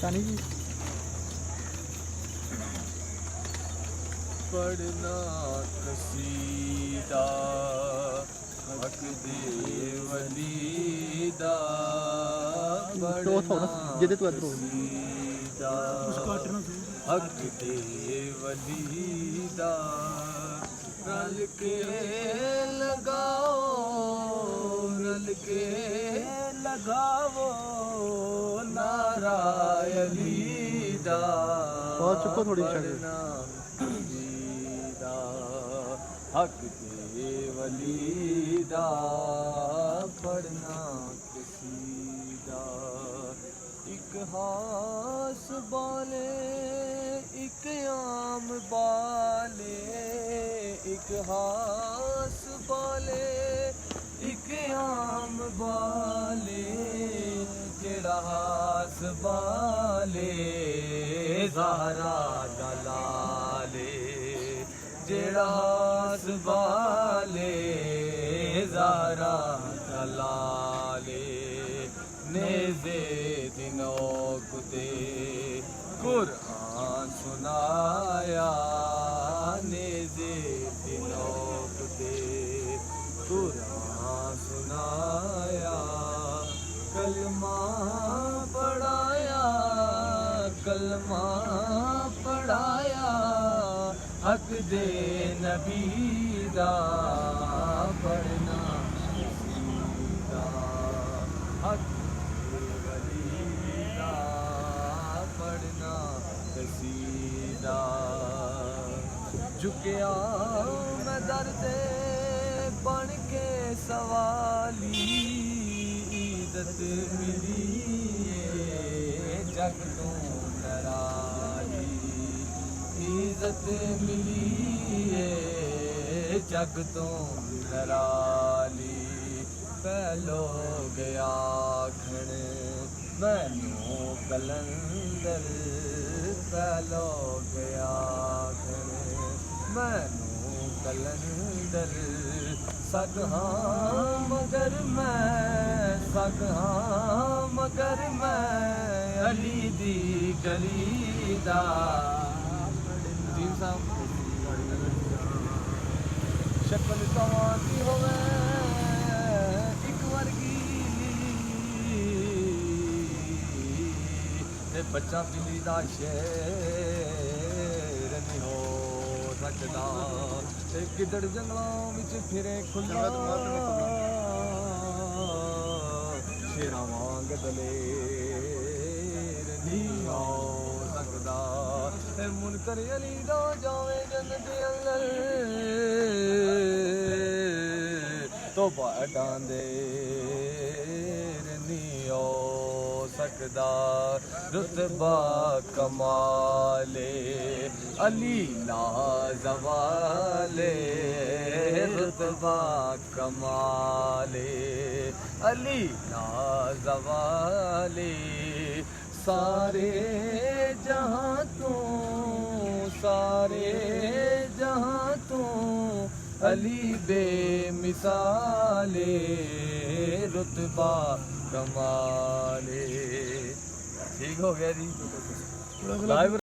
तानी जी पढ़ना कसीदा हक दे वलीदा पढ़ना कसीदा हक दे वलीदा रल के लगाओ नारा अलीदा चुप्पो थोड़ी पढ़ना हक दे वलीदा पढ़ना कसीदा एक हास बाले एक आम बाले एक हास बाले एक आम बाले जेड़ा हास बाले ज़हरा दलाले जेड़ा हास बाले ज़हरा दलाले नेज़े दिनों कुते कुरान सुनाया नेज़े दिनों कुते कुरान सुनाया कलमा पढ़ाया हक दे नबी दा पढ़ना कसीदा हक दे वली दा पढ़ना कसीदा झुकिया मैं दर्दे बन के सवाली इज्जत मिली जग तो नराली इज्जत मिली जग तो नराली पहलो गया खण मैनू कलंदर पहलो गया खण मैनू कलंदर सगहा मगर मैं अली दी गली दा शक्ल तवाती होवे एक वर्गी ते बच्चा पिली दा शेर नहीं हो सकदा ते किधर जंगलों विच फिरे खुला शेरां वांग दलेर नहीं हो सकदा ते मुनकर अली दा जावे जन्नत अंदर तौबा डांदे नहीं हो सकदा रुतबा कमाले अली ला ज़वाले रुतबा कमाले अली ला ज़वाले सारे जहां तो अली बेमिसाले रुतबा कमाले ठीक हो गया जी।